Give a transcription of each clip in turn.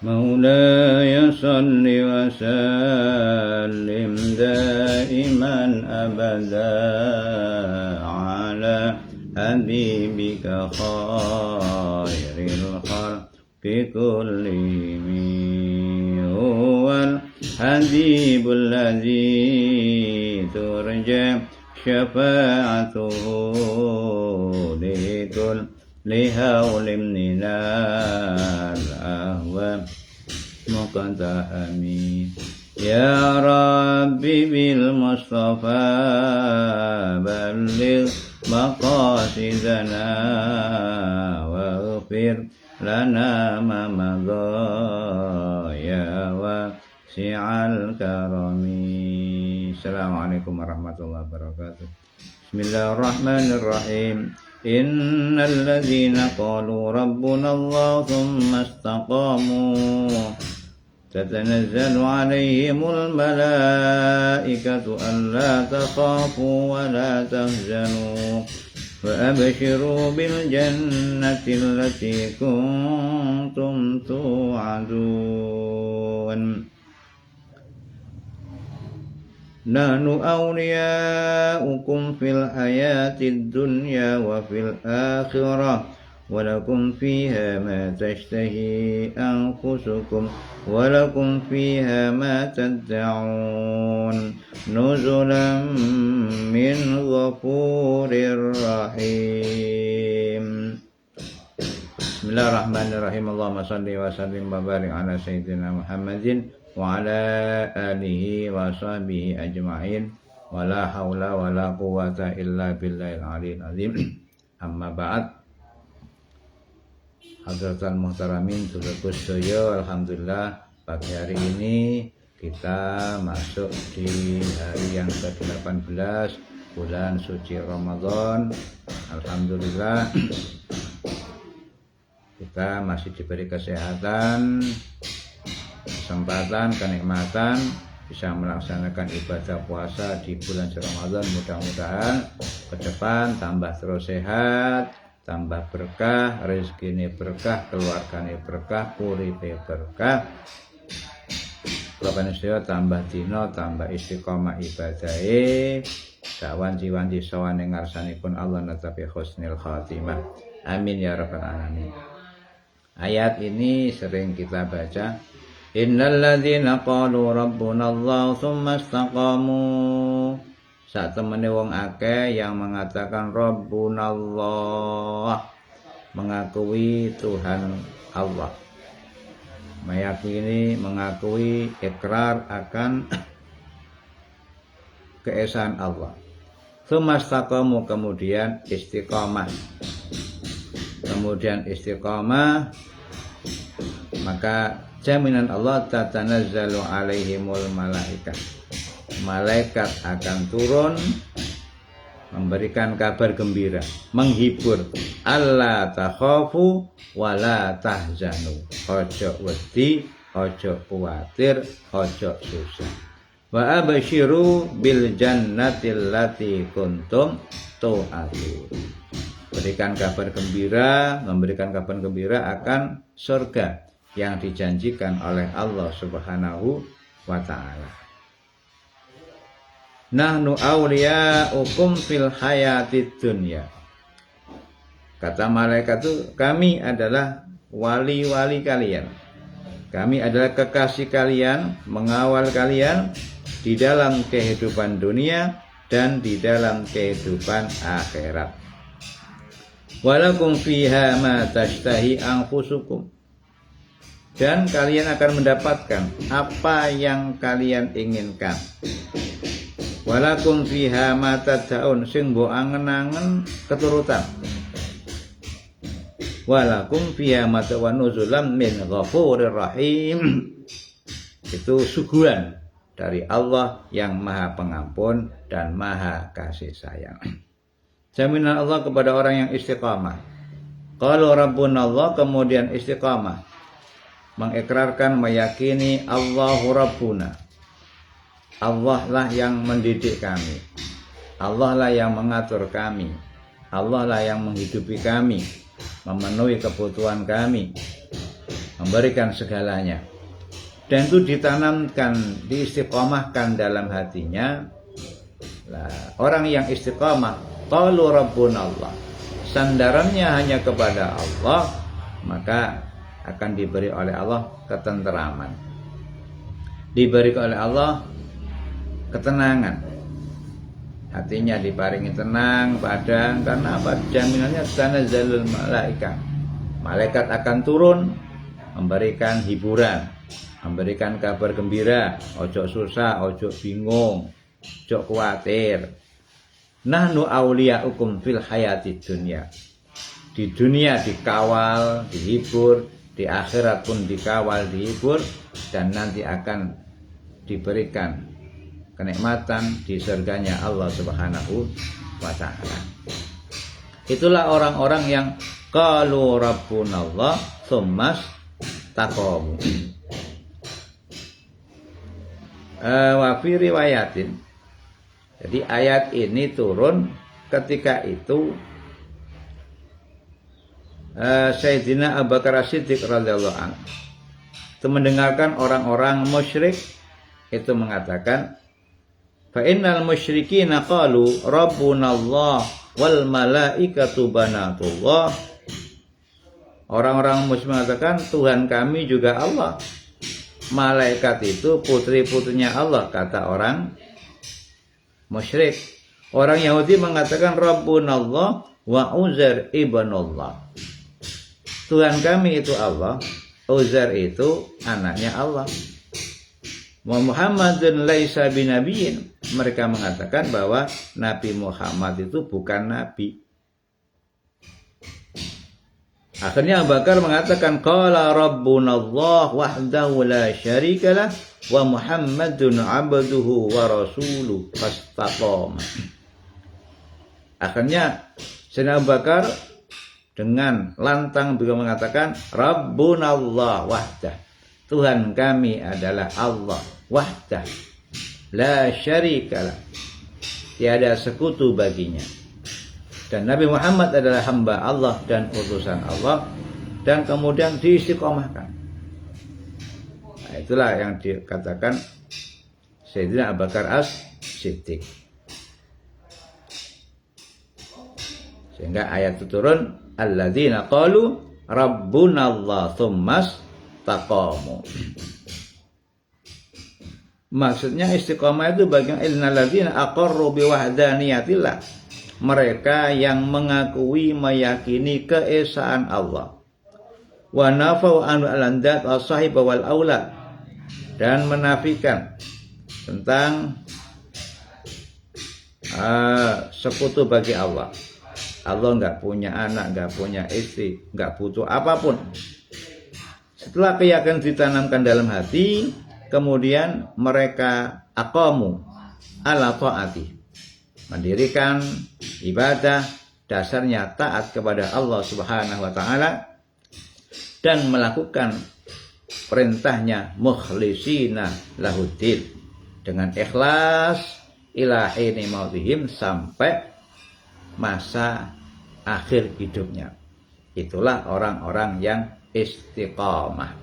مولاي صل وسلم دائما أبدا على حبيبك خير الخلق كلهم هو الحبيب الذي ترجى شفاعته لكل لهول من الأهوال مقتحم يا ربي بالمصطفى بلغ مقاصدنا واغفر لنا ما مضى يا واسع الكرم. Assalamualaikum warahmatullahi wabarakatuh. Bismillahirrahmanirrahim. Innal ladzina qalu rabbuna Allah thumma istaqamu tatanazzalu alaihimul malaikatu alla takhafu wa la tahzanu wa abshiru bil jannati allati kuntum tu'adun. Nahnu awliya'ukum fil hayatid dunya wa fil akhirah wa lakum fiha ma tashtahi anfusukum wa lakum fiha ma tad'un nuzulan min ghafurir rahim. Bismillahirrahmanirrahim. Allahumma salli wa sallim wa barik ala sayyidina Muhammadin wa ala alihi wa sahbihi ajma'in wa la hawla wa la quwata illa billahil aliyil azim. Amma ba'd. Hadratal muhtaramin Tubagus Doyo, alhamdulillah pagi hari ini kita masuk di hari yang ke-18 bulan suci Ramadan. Alhamdulillah kita masih diberi kesehatan, kesempatan, kenikmatan bisa melaksanakan ibadah puasa di bulan Ramadan. Mudah-mudahan ke depan tambah terus sehat, tambah berkah, rezekine berkah, keluargane berkah, uripe berkah. Kula panjenengan tambah dina, tambah istiqomah ibadahe, sawanci-wanci sawane ngarsanipun Allah natapi husnul khatimah. Amin ya rabbal alamin. Ayat ini sering kita baca. Innal ladzina qalu rabbuna Allah tsumma istaqamu. Sak temene wong akeh yang mengatakan rabbuna Allah, mengakui Tuhan Allah, meyakini, mengakui, ikrar akan keesaan Allah. Tsumma istaqamu, kemudian istiqamah. Kemudian istiqamah, maka jaminan Allah tatanazzalu alaihimul malaikat. Malaikat akan turun memberikan kabar gembira, menghibur. Alla takhafu wa la tahzanu. Ojo wedi, ojo kuwatir, ojo susah. Wa abshiru bil jannatil lati kuntum tu'adun. Memberikan kabar gembira akan surga yang dijanjikan oleh Allah Subhanahu wa ta'ala. Nahnu awliya'ukum fil hayatid dunya. Kata malaikat itu, kami adalah wali-wali kalian. Kami adalah kekasih kalian, mengawal kalian di dalam kehidupan dunia dan di dalam kehidupan akhirat. Walakum fiha ma tashtahi anfusukum. Dan kalian akan mendapatkan apa yang kalian inginkan. Walakum fiha ma tad'un, sing mbok angen-angen keturutan. Walakum fiha ma nuzulam min ghafurir rahim. Itu suguhan dari Allah yang Maha Pengampun dan Maha Kasih Sayang. Jaminan Allah kepada orang yang istiqamah. Kalau Rabbuna Allah, kemudian istiqamah, mengikrarkan, meyakini Allahu Rabbuna, Allah lah yang mendidik kami, Allah lah yang mengatur kami, Allah lah yang menghidupi kami, memenuhi kebutuhan kami, memberikan segalanya. Dan itu ditanamkan, diistiqomahkan dalam hatinya. Nah, orang yang istiqomah, qalu rabbuna Allah, sandarannya hanya kepada Allah, maka akan diberi oleh Allah ketenteraman, diberi oleh Allah ketenangan, hatinya diparingi tenang, padang. Karena apa? Jaminannya tanazzalul malaikat, malaikat akan turun memberikan hiburan, memberikan kabar gembira, ojo susah, ojo bingung, ojo khawatir. Nahnu auliyaukum fil hayati dunya, di dunia dikawal, dihibur, di akhirat pun dikawal, dihibur, dan nanti akan diberikan kenikmatan di surganya Allah Subhanahu wa ta'ala. Itulah orang-orang yang qalu rabbunallah tsummas taqamu. Wa fi riwayatin, jadi ayat ini turun ketika itu Sayyidina Abu Bakar As-Siddiq radhiyallahu anhu itu mendengarkan orang-orang musyrik itu mengatakan, fa innal musyrikina qalu rabbunallah wal malaikatu banatullah. Orang-orang musyrik mengatakan Tuhan kami juga Allah, malaikat itu putri-putrinya Allah, kata orang musyrik. Orang Yahudi mengatakan rabbunallah wa Uzair ibnullah, Tuhan kami itu Allah, Uzair itu anaknya Allah. Wa Muhammadun laisa binabiyyin, mereka mengatakan bahwa Nabi Muhammad itu bukan nabi. Akhirnya Abu Bakar mengatakan qala rabbunallah wahdahu la syarikalah wa Muhammadun abduhu wa rasuluhu fastaqama. Akhirnya Sayyidina Abu Bakar dengan lantang beliau mengatakan rabbunallah wahdah, Tuhan kami adalah Allah wahdah la syarikalah, tiada sekutu baginya, dan Nabi Muhammad adalah hamba Allah dan utusan Allah, dan kemudian diistiqomahkan. Nah, itulah yang dikatakan Sayyidina Abu Bakar As-Siddiq. Sehingga ayat itu turun, alladzina qalu rabbunallah tsummas taqamu. Maksudnya istiqomah itu bagian innal ladzina aqarru bi wahdaniyatillah, mereka yang mengakui, meyakini keesaan Allah, wa nafau anu al-andad as-sahib wal aulad, dan menafikan tentang sekutu bagi Allah. Allah nggak punya anak, nggak punya istri, nggak butuh apapun. Setelah keyakinan ditanamkan dalam hati, kemudian mereka aqamu ala ta'ati, mendirikan ibadah dasarnya taat kepada Allah Subhanahu wa ta'ala, dan melakukan perintahnya mukhlisina lahuddin, dengan ikhlas ila hini mautihim, sampai masa akhir hidupnya. Itulah orang-orang yang istiqamah,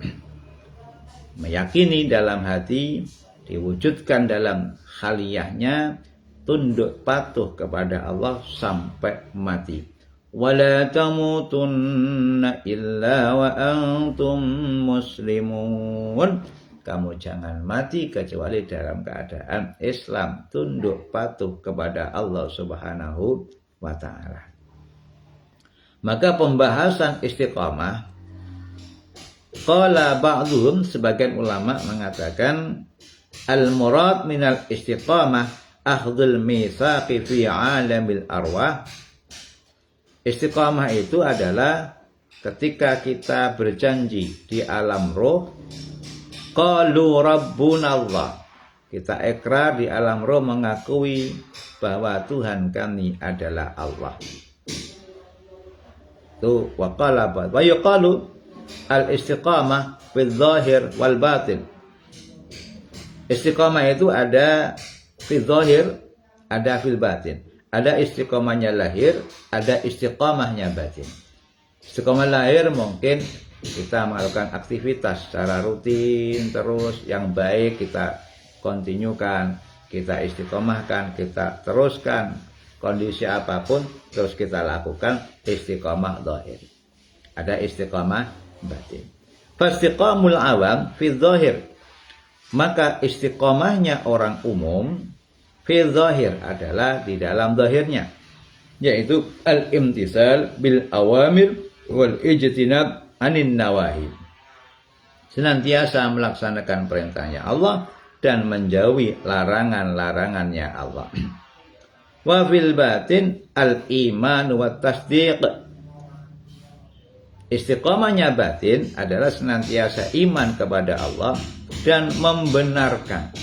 meyakini dalam hati, diwujudkan dalam khaliyahnya, tunduk patuh kepada Allah sampai mati. Wala tamutunna illa wa antum muslimun, kamu jangan mati kecuali dalam keadaan Islam, tunduk patuh kepada Allah Subhanahu wa ta'ala. Maka pembahasan istiqamah, qala ba'dhum, sebagian ulama mengatakan al-murad minal istiqamah akhdhul mitsaqi fi alamil arwah. Istiqamah itu adalah ketika kita berjanji di alam roh, qalu rabbunallah, kita ikrar di alam roh, mengakui bahwa Tuhan kami adalah Allah. Itu waqala wa yuqalu al-istiqamah fil zahir wal batin. Istiqamah itu ada fil zahir, ada fil batin. Ada istiqamahnya lahir, ada istiqamahnya batin. Istiqamah lahir mungkin kita melakukan aktivitas secara rutin terus yang baik kita kontinukan, kita istiqomahkan, kita teruskan kondisi apapun terus kita lakukan istiqomah zahir. Ada istiqomah batin. Fastiqamul awam fi zahir. Maka istiqomahnya orang umum fi zahir adalah di dalam zahirnya, yaitu al-imtisal bil awamir wal ijtinab anin nawahi. Senantiasa melaksanakan perintahnya Allah dan menjauhi larangan-larangannya Allah. Wa fil batin al-iman wa tasdiq. Istiqomahnya batin adalah senantiasa iman kepada Allah dan membenarkan.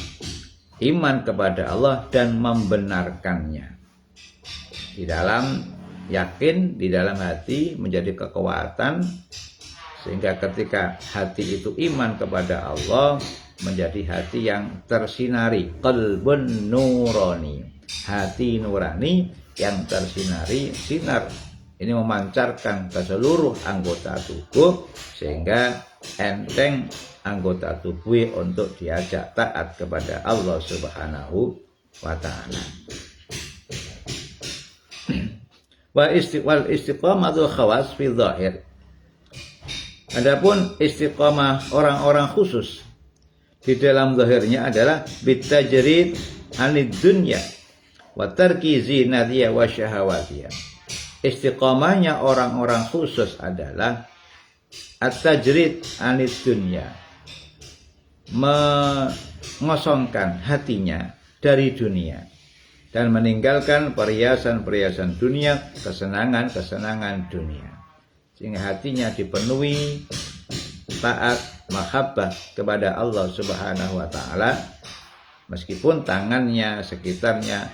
Iman kepada Allah dan membenarkannya. Di dalam yakin, di dalam hati menjadi kekuatan, sehingga ketika hati itu iman kepada Allah menjadi hati yang tersinari, qalbun nurani, hati nurani yang tersinari sinar. Ini memancarkan ke seluruh anggota tubuh sehingga enteng anggota tubuh untuk diajak taat kepada Allah Subhanahu wa taala. Wal istiqamatul khawas fi zahir. Adapun istiqamah orang-orang khusus di dalam zahirnya adalah bitajrid anid dunya wa tarki zinatiha wa syahawatiha. Istiqamahnya orang-orang khusus adalah at-tajrid anid dunya, mengosongkan hatinya dari dunia dan meninggalkan perhiasan-perhiasan dunia, kesenangan-kesenangan dunia, sehingga hatinya dipenuhi taat, mahabbah kepada Allah Subhanahu wa taala, meskipun tangannya sekitarnya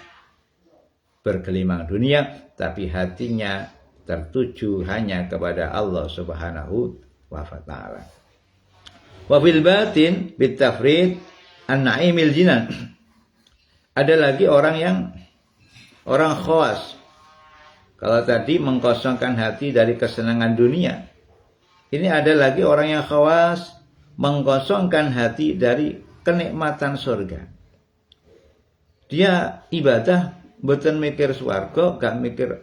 bergelimang dunia, tapi hatinya tertuju hanya kepada Allah Subhanahu wa taala. Wa fil batin bitafrid an-na'imil jinan. Ada lagi orang khawas. Kalau tadi mengkosongkan hati dari kesenangan dunia, ini ada lagi orang yang khawas mengkosongkan hati dari kenikmatan surga. Dia ibadah boten mikir swarga, gak mikir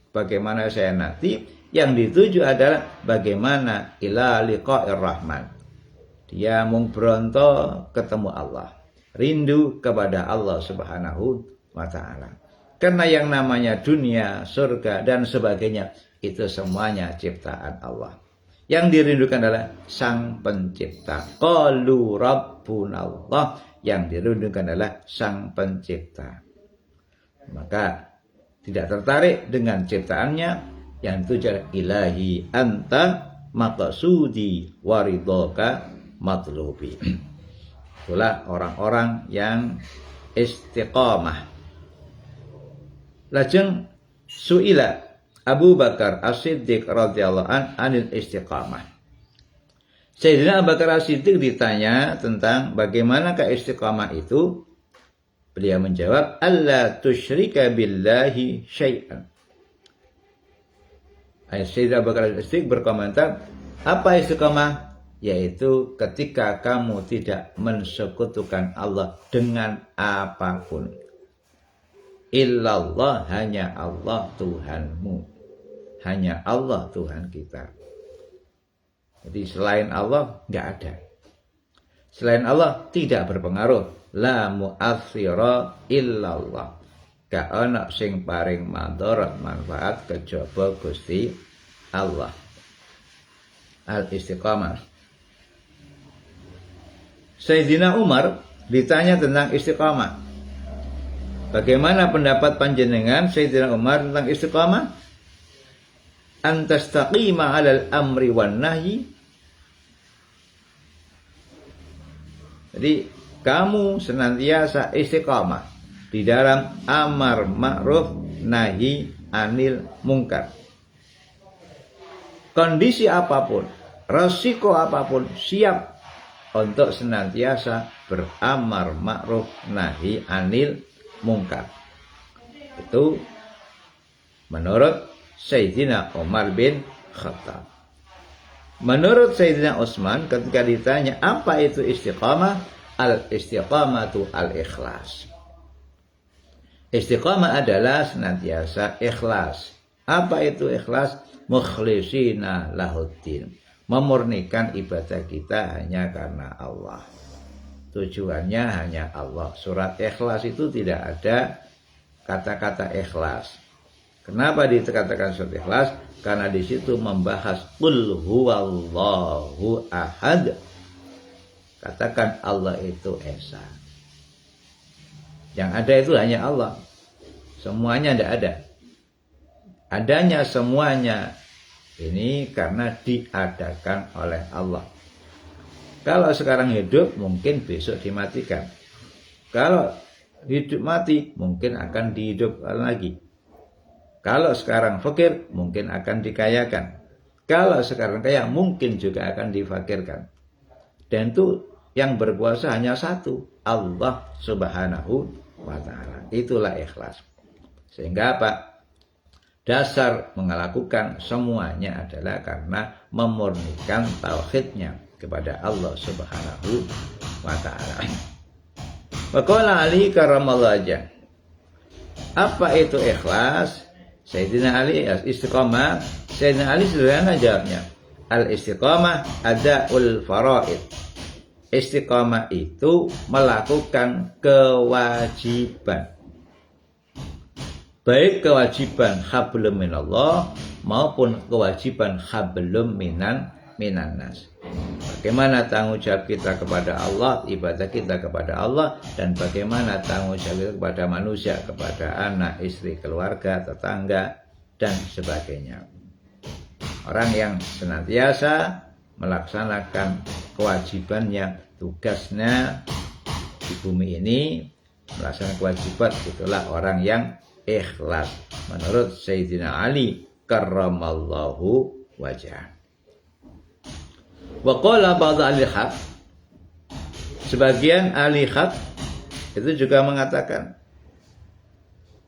bagaimana saya nanti, yang dituju adalah bagaimana ila liqa'ir rahman. Dia mung bronto ketemu Allah, rindu kepada Allah Subhanahu wa taala. Karena yang namanya dunia, surga dan sebagainya itu semuanya ciptaan Allah. Yang dirindukan adalah Sang Pencipta. Qalu rabbunallah, yang dirindukan adalah Sang Pencipta. Maka tidak tertarik dengan ciptaannya, yang dituju adalah ilahi anta maqsudi waridhoka matlubi. Itulah orang-orang yang istiqamah. Lajeng suila Abu Bakar As-Siddiq radhiyallahu anil istiqamah. Sayyidina Abu Bakar As-Siddiq ditanya tentang bagaimanakah istiqamah itu. Beliau menjawab, alla tusyrika billahi syai'an. Sayyidina Abu Bakar As-Siddiq berkomentar, apa istiqamah? Yaitu ketika kamu tidak mensekutukan Allah dengan apapun. Illallah, hanya Allah Tuhanmu. Hanya Allah Tuhan kita. Jadi selain Allah nggak ada. Selain Allah tidak berpengaruh. La mu'athira illallah. Gak ana sing paring mandharat manfaat kejaba Gusti Allah. Al-istiqamah. Sayyidina Umar ditanya tentang istiqamah. Bagaimana pendapat panjenengan Sayyidina Umar tentang istiqamah? Antastaqima 'alal amri wan nahyi. Jadi kamu senantiasa istiqamah di dalam amar ma'ruf nahi anil mungkar. Kondisi apapun, resiko apapun, siap untuk senantiasa beramar ma'ruf nahi anil mungkar. Itu menurut Sayyidina Umar bin Khattab. Menurut Sayyidina Utsman ketika ditanya apa itu istiqamah, al-istiqamatu al-ikhlas. Istiqamah adalah senantiasa ikhlas. Apa itu ikhlas? Mukhlisina lahuddin. Memurnikan ibadah kita hanya karena Allah. Tujuannya hanya Allah. Surat Ikhlas itu tidak ada kata-kata ikhlas. Kenapa dikatakan surat Ikhlas? Karena di situ membahas qul huwallahu ahad. Katakan Allah itu esa. Yang ada itu hanya Allah. Semuanya tidak ada. Adanya semuanya ini karena diadakan oleh Allah. Kalau sekarang hidup, mungkin besok dimatikan. Kalau hidup mati, mungkin akan dihidupkan lagi. Kalau sekarang fakir, mungkin akan dikayakan. Kalau sekarang kaya, mungkin juga akan difakirkan. Dan itu yang berkuasa hanya satu, Allah Subhanahu wa ta'ala. Itulah ikhlas. Sehingga apa? Dasar melakukan semuanya adalah karena memurnikan tauhidnya kepada Allah Subhanahu wa ta'ala. Waqala Ali karramallahu wajhah. Apa itu ikhlas? Sayyidina Ali istiqamah. Sayyidina Ali sederhana jawabnya. Al-istiqamah adaul faraid. Istiqamah itu melakukan kewajiban. Baik kewajiban hablum minallah maupun kewajiban hablum minan nas. Bagaimana tanggung jawab kita kepada Allah, ibadah kita kepada Allah, dan bagaimana tanggung jawab kita kepada manusia, kepada anak, istri, keluarga, tetangga, dan sebagainya. Orang yang senantiasa melaksanakan kewajibannya, tugasnya di bumi ini, melaksanakan kewajiban, itulah orang yang ikhlas menurut Sayyidina Ali karramallahu wajhah. Wa qala ba'd al-haq, sebagian ahli haq itu juga mengatakan,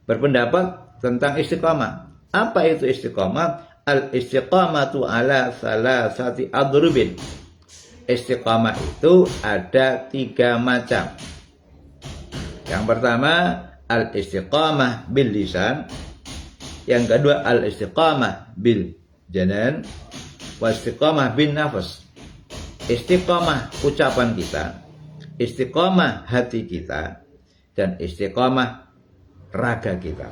berpendapat tentang istiqamah. Apa itu istiqamah? Al-istiqamatu ala salasati adrubin. Istiqamah itu ada 3 macam. Yang pertama al-istiqamah bil lisan, yang kedua al-istiqamah bil janan, wa istiqamah bin nafas. Istiqamah ucapan kita, istiqamah hati kita, dan istiqamah raga kita,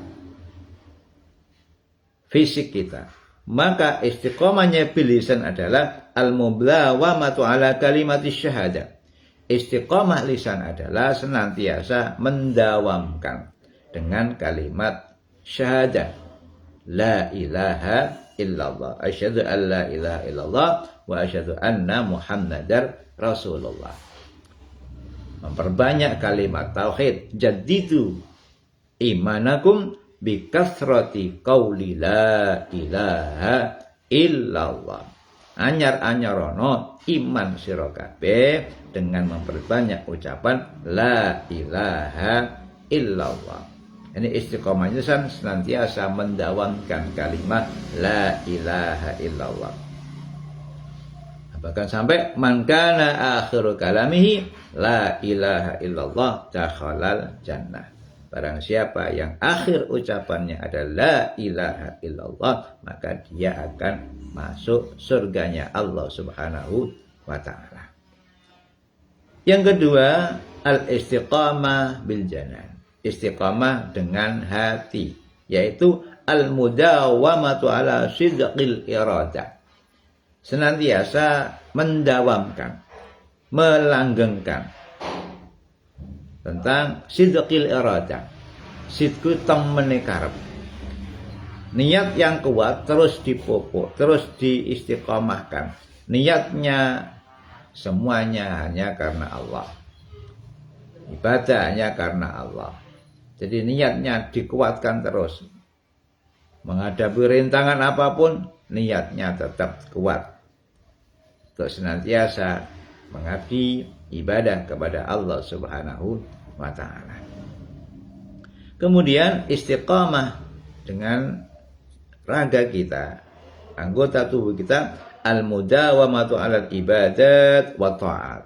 fisik kita. Maka istiqamahnya bil lisan adalah al-mublawamatu ala kalimatis syahadah. Istiqamah lisan adalah senantiasa mendawamkan dengan kalimat syahadah. La ilaha illallah. Asyhadu an la ilaha illallah wa asyhadu anna Muhammadar Rasulullah. Memperbanyak kalimat tauhid. Jadidu imanakum bi kasrati qauli la ilaha illallah. Anyar-anyarono iman sira kabeh dengan memperbanyak ucapan la ilaha illallah. Ini istiqomah lisan senantiasa mendawamkan kalimat la ilaha illallah. Bahkan sampai man kana akhiru kalamihi la ilaha illallah dakhalal jannah. Barang siapa yang akhir ucapannya adalah la ilaha illallah, maka dia akan masuk surganya Allah Subhanahu wa ta'ala. Yang kedua, al-istiqamah bil janan. Istiqamah dengan hati, yaitu al-mudawamatu ala sidqil iradah. Senantiasa mendawamkan, melanggengkan tentang sidqil iradah. Sidku temene karep. Niat yang kuat terus dipupuk, terus diistiqomahkan. Niatnya semuanya hanya karena Allah. Ibadah hanya karena Allah. Jadi niatnya dikuatkan terus. Menghadapi rintangan apapun, niatnya tetap kuat. Untuk senantiasa mengabdi ibadah kepada Allah Subhanahu wa ta'ala. Kemudian istiqamah dengan raga kita, anggota tubuh kita, al-mudawamatu 'alal ibadat wa ta'at.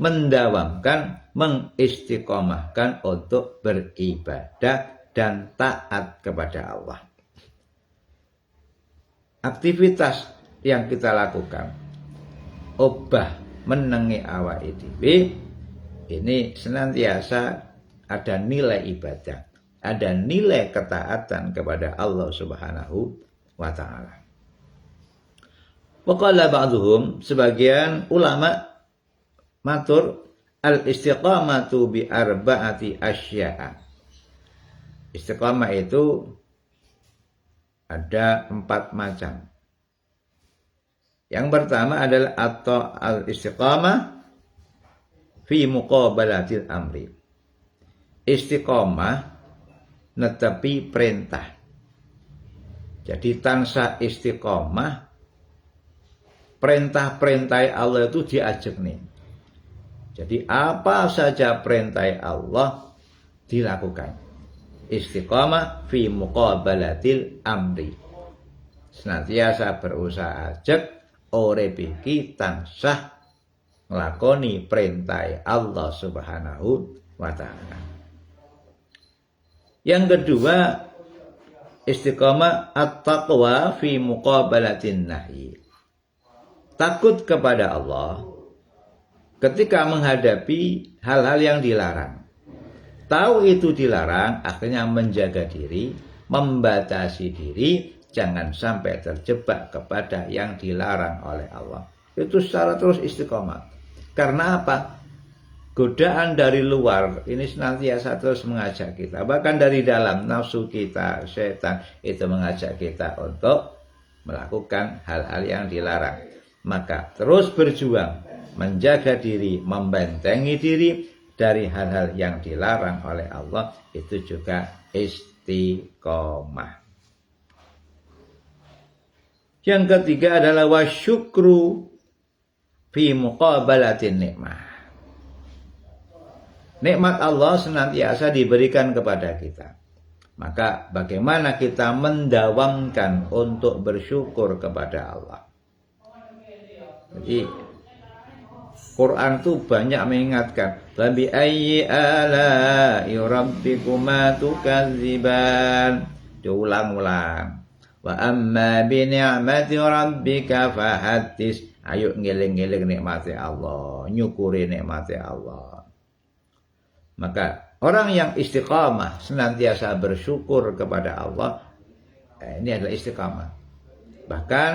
Mendawamkan, mengistiqomahkan untuk beribadah dan taat kepada Allah. Aktivitas yang kita lakukan obah menengi awake dhewe ini senantiasa ada nilai ibadah, ada nilai ketaatan kepada Allah Subhanahu wa taala. Waqala ba'dhum, sebagian ulama matur, al-istiqamatu bi arba'ati asya'a. Istiqamah itu ada 4 macam. Yang pertama adalah atau al-istiqamah fi muqabalatil amri. Istiqamah netepi perintah. Jadi tansah istiqamah, perintah-perintah Allah itu diajak nih. Jadi apa saja perintah Allah dilakukan. Istiqamah fi muqabalatil amri. Senantiasa berusaha ajak urip iki tansah nglakoni perintah Allah Subhanahu wa taala. Yang kedua, istiqamah at-taqwa fi muqabalatin nahyi. Takut kepada Allah ketika menghadapi hal-hal yang dilarang. Tahu itu dilarang, akhirnya menjaga diri, membatasi diri, jangan sampai terjebak kepada yang dilarang oleh Allah. Itu secara terus istiqomah. Karena apa? Godaan dari luar ini senantiasa terus mengajak kita. Bahkan dari dalam nafsu kita, setan itu mengajak kita untuk melakukan hal-hal yang dilarang. Maka terus berjuang, menjaga diri, membentengi diri dari hal-hal yang dilarang oleh Allah, itu juga istiqomah. Yang ketiga adalah wasyukru fi muqabalatin nikmah. Nikmat Allah senantiasa diberikan kepada kita. Maka bagaimana kita mendawamkan untuk bersyukur kepada Allah. Jadi Quran itu banyak mengingatkan, "Fabi ayyi ala'i rabbikuma tukadziban." Diulang-ulang. "Wa amma bi ni'mati rabbika fahaddits." Ayo ngeling-ngeling nikmati Allah, nyukuri nikmati Allah. Maka orang yang istiqamah senantiasa bersyukur kepada Allah, ini adalah istiqamah. Bahkan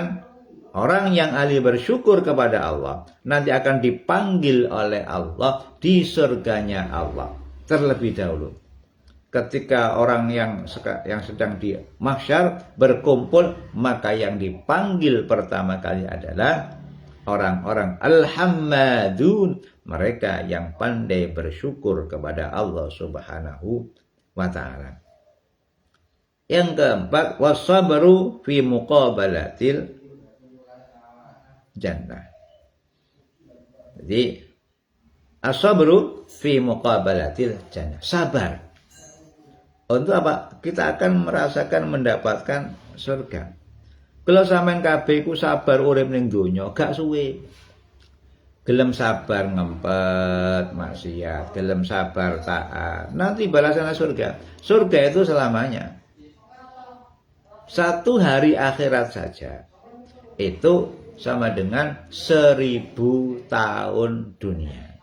orang yang ahli bersyukur kepada Allah nanti akan dipanggil oleh Allah di surganya Allah terlebih dahulu. Ketika orang yang sedang di mahsyar berkumpul, maka yang dipanggil pertama kali adalah orang-orang al-hammadun, mereka yang pandai bersyukur kepada Allah Subhanahu wa taala. Yang keempat, wasabru fi muqabalatil jannah. Jadi as-sabru fi muqabalatil jannah. Sabar. Untuk apa? Kita akan merasakan mendapatkan surga. Kalau sampean kabeh iku sabar urip ning donya, gak suwe. Gelem sabar ngempet maksiat, gelem sabar taat, nanti balasannya surga. Surga itu selamanya. 1 hari akhirat saja itu sama dengan 1000 tahun dunia.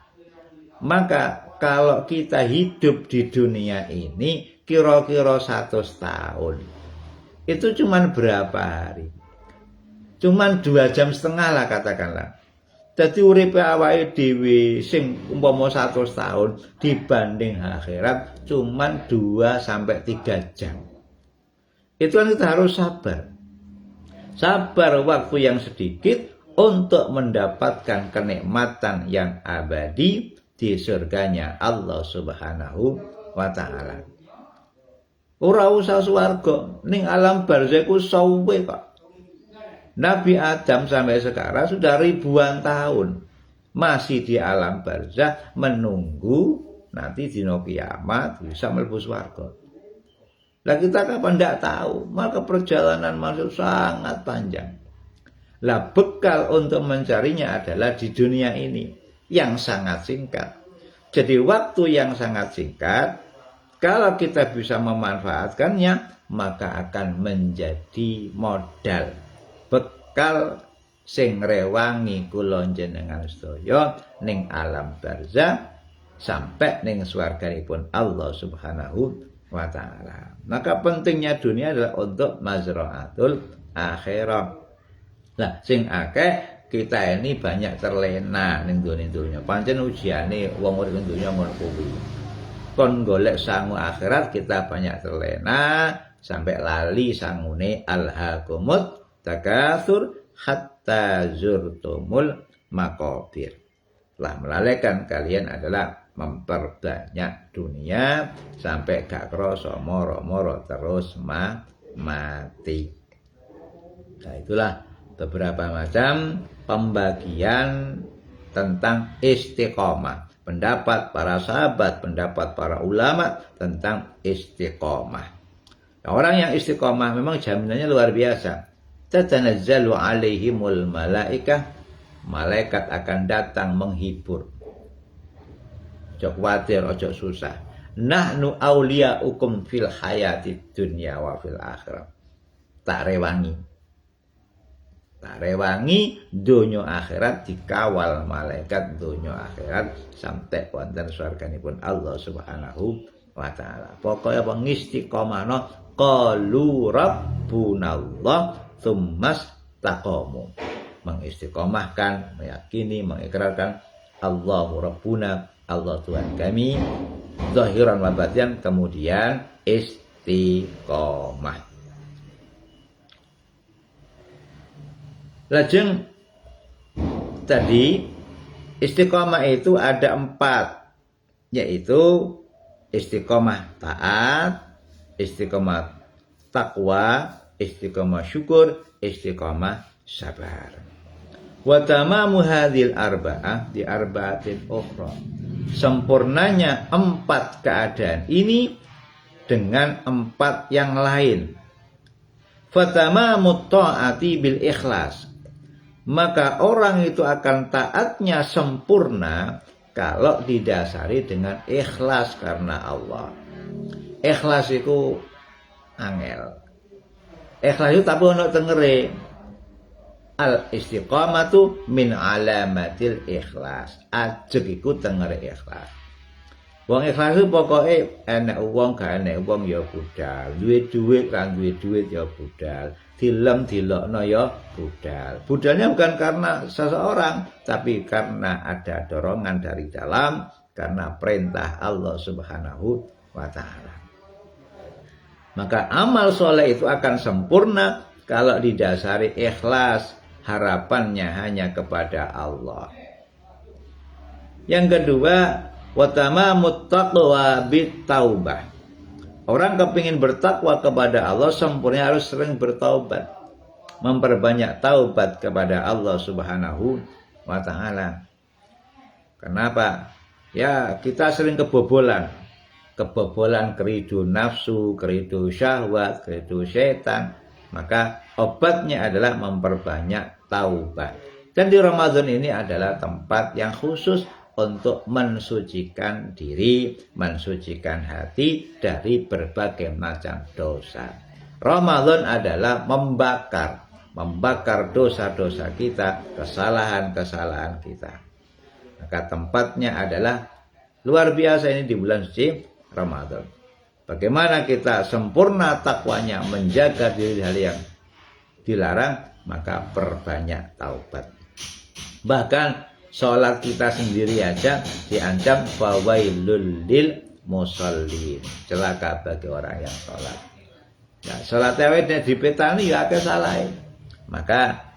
Maka kalau kita hidup di dunia ini kira-kira 100 tahun, itu cuman berapa hari? Cuman 2,5 jam lah katakanlah. Jadi uripe awake dhewe sing umpama 100 tahun dibanding akhirat cuman 2-3 jam. Itu kan kita harus sabar. Sabar waktu yang sedikit untuk mendapatkan kenikmatan yang abadi di surganya Allah Subhanahu wa taala. Ora usah swarga, ning alam barzakh ku suwe kok. Nabi Adam sampai sekarang sudah ribuan tahun masih di alam barzakh menunggu nanti dina kiamat bisa mlebu swarga. Lah kita kapan ndak tahu, maka perjalanan masuk sangat panjang. Lah bekal untuk mencarinya adalah di dunia ini yang sangat singkat. Jadi waktu yang sangat singkat, kalau kita bisa memanfaatkannya, maka akan menjadi modal bekal sing rewangi kula jenengan sedaya ning alam barzakh sampai ning swarganipun Allah Subhanahu wa taala. Maka pentingnya dunia adalah untuk mazra'atul akhirah. Nah, sing akeh kita ini banyak terlena ning dunia. Pancen ujiane wong urip ning dunia ngono kuwi. Kon golek sangu akhirat kita banyak terlena sampai lali sangune alhaqumut takatsur hatta zurtumul maqabir. Lah melalaikan kalian adalah memperbanyak dunia sampai gak kroso moro-moro terus mati. Nah, itulah beberapa macam pembagian tentang istiqomah. Pendapat para sahabat, pendapat para ulama tentang istiqomah. Nah, orang yang istiqomah memang jaminannya luar biasa. Tatanazzalu alaihimul malaikah, malaikat akan datang menghibur. Ojo khawatir, ojo susah. Nahnu auliyaukum fil hayati dunya wa fil akhirah. Tak rewangi donya akhirat dikawal malaikat donya akhirat sampai wonten swarganipun Allah Subhanahu wa taala. Pokoke apa istiqomahno qalu rabbunallah tsummas taqamu. Mengistiqomahkan, meyakini, mengikrarkan Allahu Rabbuna, Allah Tuhan kami, zahiran wa batinan, kemudian istiqomah. Lajeng tadi istiqomah itu ada 4, yaitu istiqomah taat, istiqomah takwa, istiqomah syukur, istiqomah sabar. Wa tamamu hadhil arba'ah di arba'atin ukhra. Sempurnanya 4 keadaan ini dengan 4 yang lain. Fatamamu ta'ati bil ikhlas. Maka orang itu akan taatnya sempurna kalau didasari dengan ikhlas karena Allah. Ikhlas itu angel. Ikhlas itu tapi ono tengere. Al istiqamatu min alamatil ikhlas. Ajeg iku tengere ikhlas. Wong ikhlas itu pokoke enek wong gak enek wong ya budal. Duwe duit kan duwe duit ya budal. Dilem dilokno ya budal. Budalnya bukan karena seseorang, tapi karena ada dorongan dari dalam, karena perintah Allah Subhanahu wa taala. Maka amal soleh itu akan sempurna kalau didasari ikhlas, harapannya hanya kepada Allah. Yang kedua, wa tamamut taqwa bit taubah. Orang kepingin bertakwa kepada Allah sempurna harus sering bertaubat. Memperbanyak taubat kepada Allah Subhanahu wa taala. Kenapa? Ya, kita sering kebobolan. Kebobolan keridu nafsu, keridu syahwat, keridu setan. Maka obatnya adalah memperbanyak taubat. Dan di Ramadan ini adalah tempat yang khusus untuk mensucikan diri, mensucikan hati dari berbagai macam dosa. Ramadan adalah membakar dosa-dosa kita, kesalahan-kesalahan kita. Maka tempatnya adalah luar biasa ini di bulan suci Ramadan. Bagaimana kita sempurna takwanya, menjaga diri dari yang dilarang, maka perbanyak taubat. Bahkan sholat kita sendiri aja diancam fawailul lil musallin, celaka bagi orang yang sholat. Nah, sholat awake dipetani ya akeh salahe. Maka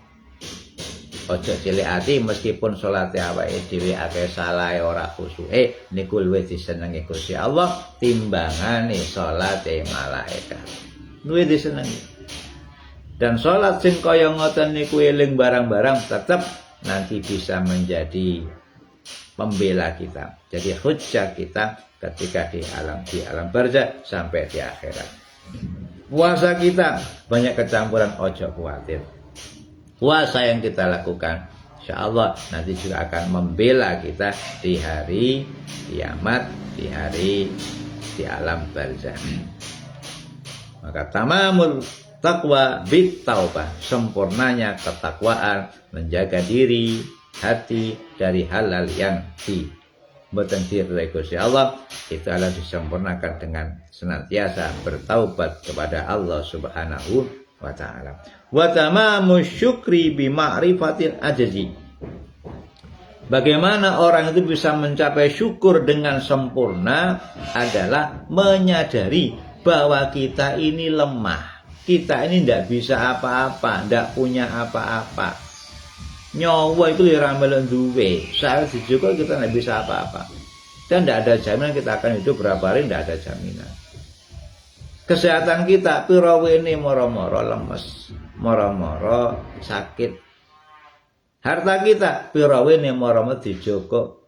ojo cilik ati meskipun sholat awake dhewe akeh salahe ora khusyuke niku luwih disenengi Gusti Allah timbangane sholate malaikat. Luwih disenengi. Dan sholat sing kaya ngoten niku eling barang-barang tetap nanti bisa menjadi pembela kita, jadi hujjah kita ketika di alam barzakh sampai di akhirat. Puasa kita banyak kecampuran, ojo khawatir. puasa yang kita lakukan, insya Allah nanti juga akan membela kita di hari kiamat, di alam barzakh. Maka tamamul taqwa bit taubah, sempurnanya ketakwaan menjaga diri, hati dari hal-hal yang bertentir dari Gusti Allah, itu adalah disempurnakan dengan senantiasa bertaubat kepada Allah Subhanahu wa ta'ala. Wa tamamu syukri bi ma'rifatil ajzi. Bagaimana orang itu bisa mencapai syukur dengan sempurna adalah menyadari bahwa kita ini lemah. Kita ini tidak bisa apa-apa, tidak punya apa-apa. Nyawa itu diramelon duwe. Saat dijual kita tidak bisa apa-apa. Dan tidak ada jaminan kita akan hidup berapa hari, tidak ada jaminan. Kesehatan kita pirawene moro-moro lemes, moro-moro sakit. Harta kita pirawene moro-moro dijogo.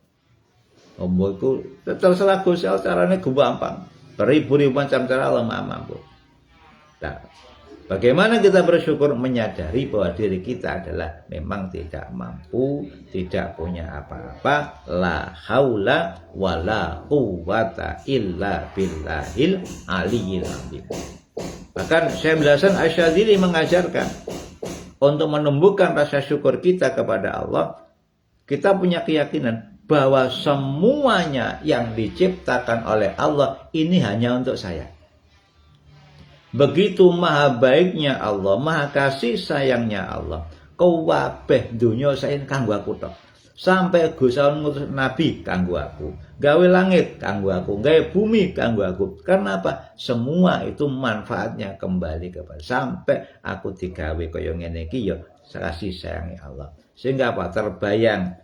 Omboku terserah Gusti Allah, carane gampang. Beribu-ribu macam cara lemah mampu. Nah, bagaimana kita bersyukur menyadari bahwa diri kita adalah memang tidak mampu, tidak punya apa-apa, la haula wala quwwata illa billahil aliyil azim. Bahkan Syekh Hasan Asyadzili mengajarkan untuk menumbuhkan rasa syukur kita kepada Allah, kita punya keyakinan bahwa semuanya yang diciptakan oleh Allah ini hanya untuk saya. Begitu maha baiknya Allah, maha kasih sayangnya Allah. Kabeh dunya saya kanggo aku tok. Sampai Gusti Allah ngutus nabi kanggo aku. Gawe langit kanggo aku, gawe bumi kanggo aku. Karena apa? Semua itu manfaatnya kembali kepada sampai aku digawe kaya ngene iki ya kasih sayangnya Allah. Sehingga apa? Terbayang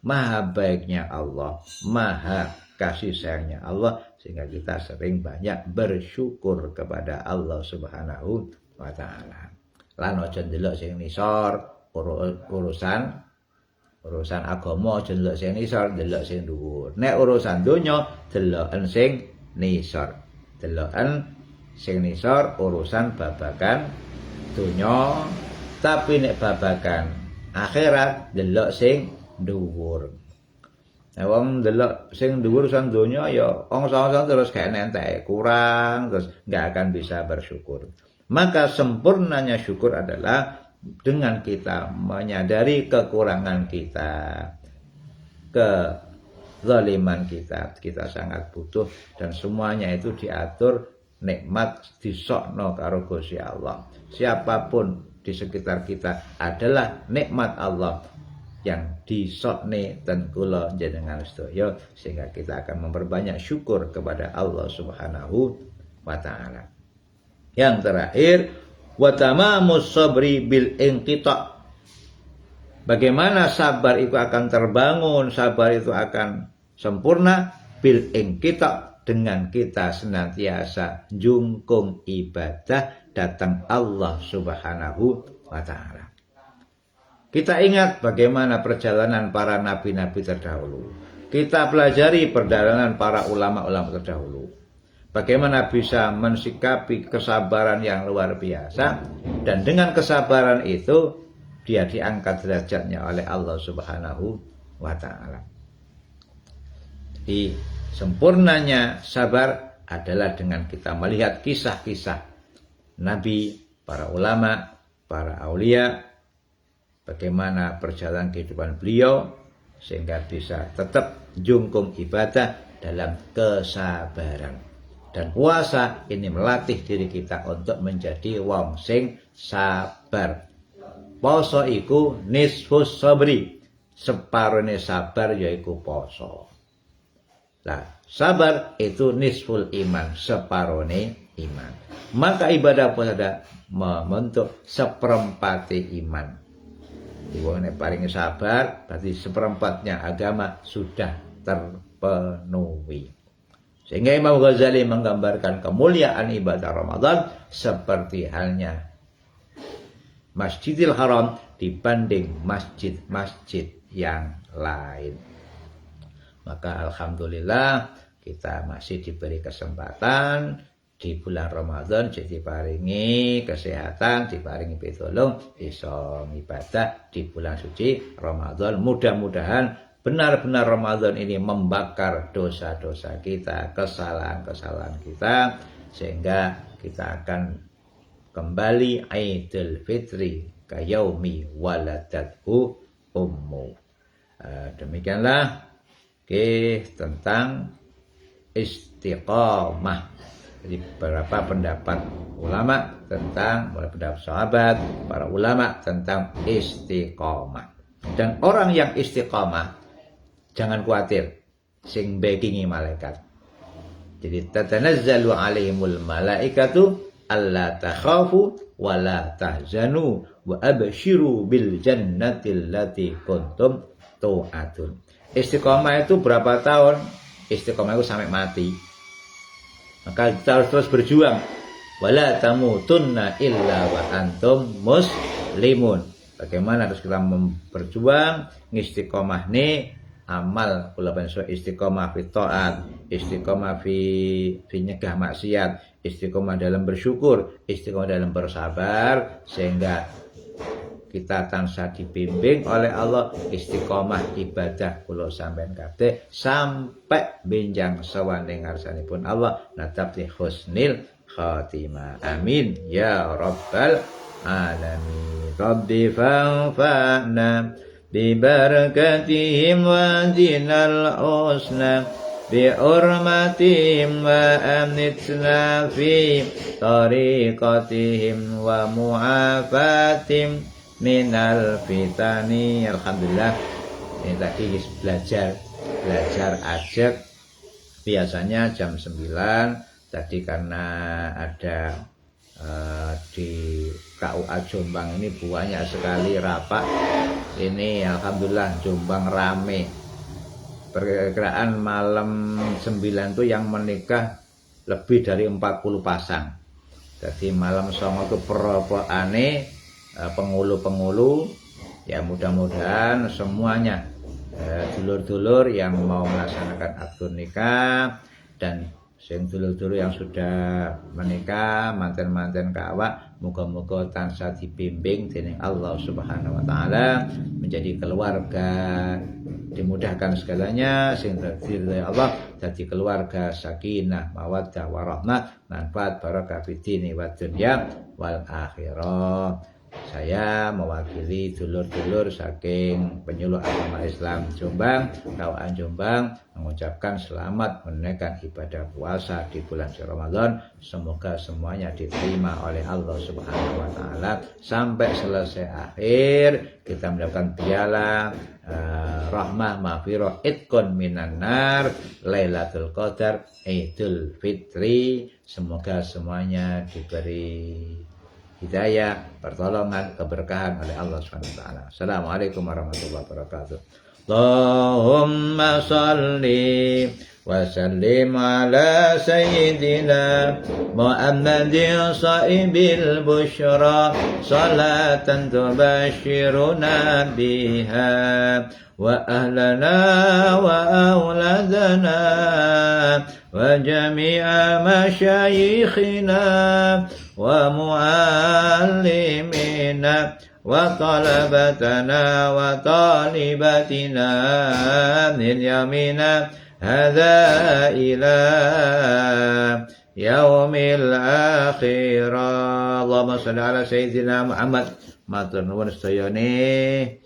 maha baiknya Allah, maha kasih sayangnya Allah, sehingga kita sering banyak bersyukur kepada Allah Subhanahu wa ta'ala. Lan aja ndelok sing nisor urusan agama, aja ndelok sing nisor, ndelok sing dhuwur. Nek urusan donya deloken sing nisor. Deloken sing nisor urusan babagan donya, tapi nek babagan akhirat ndelok sing dhuwur. Nah, wong ndelok sing dhuwur urusan donya ya ongso-ongso terus gak entek, kurang, terus nggak akan bisa bersyukur. Maka sempurnanya syukur adalah dengan kita menyadari kekurangan kita, kezaliman kita sangat butuh, dan semuanya itu diatur nikmat disokno karo Gusti Allah. Siapapun di sekitar kita adalah nikmat Allah yang disokne dan kula jenengan sedaya, sehingga kita akan memperbanyak syukur kepada Allah Subhanahu wa ta'ala. Yang terakhir, wa tamamus sabri bil inqita. Bagaimana sabar itu akan terbangun, sabar itu akan sempurna bil inqita, dengan kita senantiasa jungkung ibadah datang Allah Subhanahu wa ta'ala. Kita ingat bagaimana perjalanan para nabi-nabi terdahulu. Kita pelajari perjalanan para ulama-ulama terdahulu. Bagaimana bisa mensikapi kesabaran yang luar biasa. Dan dengan kesabaran itu, dia diangkat derajatnya oleh Allah Subhanahu wa ta'ala. Di sempurnanya sabar adalah dengan kita melihat kisah-kisah nabi, para ulama, para aulia, bagaimana perjalanan kehidupan beliau sehingga bisa tetap jungkung ibadah dalam kesabaran. Dan puasa ini melatih diri kita untuk menjadi wong sing sabar. Poso iku nisfus sabri, separone sabar yaiku poso. Nah, sabar itu nisful iman, separone iman. Maka ibadah puasa ada membentuk seperempati iman. Wong nek paling sabar berarti seperempatnya agama sudah terpenuhi. Sehingga Imam Ghazali menggambarkan kemuliaan ibadah Ramadan seperti halnya Masjidil Haram dibanding masjid-masjid yang lain. Maka alhamdulillah kita masih diberi kesempatan di bulan Ramadan jadi paringi kesehatan, diparingi pitulung iso ibadah di bulan suci Ramadan. Mudah-mudahan benar-benar Ramadan ini membakar dosa-dosa kita, kesalahan-kesalahan kita, sehingga kita akan kembali Idul Fitri kayaumi waladathu ummu. Demikianlah tentang istiqomah. Jadi beberapa pendapat ulama tentang, pendapat sahabat, para ulama tentang istiqomah. Dan orang yang istiqomah, jangan khawatir, sing bekingi malaikat. Jadi tatanazzalu alaihimul malaikatu alla takhafu wa la tahzanu wa abshiru bil jannati allati kuntum tu'adun. Istiqomah itu berapa tahun? Istiqomah itu sampai mati. Maka kita harus terus berjuang. Wala tamutunna illa wa antum muslimun. Bagaimana harus kita berjuang? Istiqomah ini amal kula panjenengan istiqomah fi taat, istiqomah fi nyegah maksiat, istiqomah dalam bersyukur, istiqomah dalam bersabar, sehingga kita tansah dibimbing oleh Allah istiqomah ibadah kula sampean kabeh sampai benjang sawane ngarsanipun Allah natapti husnil khatimah. Amin ya rabbal alamin. Rabbi fanfa'na bi barakatihim wa dinal husna bi urmatihim wa amnitna fi tariqatihim wa mu'afatim minal fitani. Alhamdulillah, ini tadi belajar ajak biasanya jam 9. Tadi karena ada di KUA Jombang ini banyak sekali rapat. Ini alhamdulillah Jombang rame. Perkiraan malam 9 itu yang menikah lebih dari 40 pasang. Jadi malam songo itu peropoane pengulu-pengulu, ya mudah-mudahan semuanya dulur-dulur yang mau melaksanakan akad nikah dan sing dulur-dulur yang sudah menikah, manten-manten kawak, muga-muga tansah dibimbing dening Allah Subhanahu wa taala menjadi keluarga, dimudahkan segalanya sing diridhoi Allah, jadi keluarga sakinah, mawaddah warahmah, manfaat barokah fid dini wad dunya wal akhirah. Saya mewakili dulur-dulur saking penyuluh agama Islam Jombang, KUA Jombang, mengucapkan selamat menunaikan ibadah puasa di bulan Ramadan. Semoga semuanya diterima oleh Allah Subhanahu wa taala sampai selesai akhir kita mendapatkan piala rahmah maghfirah itqun minan nar Lailatul Qadar Idul Fitri. Semoga semuanya diberi hidayah, pertolongan, keberkahan oleh Allah SWT. Assalamualaikum warahmatullahi wabarakatuh. Allahumma salli wa sallim ala sayyidina Muhammadin sahibil busyra salatan tubashiruna biha wa ahlana wa auladana wa jami'a masyayikhina wa muallimina wa talabatana wa talibatina min yamina hadza ila yaumil akhirah. Allahumma shalli ala sayyidina Muhammad. Matur nuwun sedayane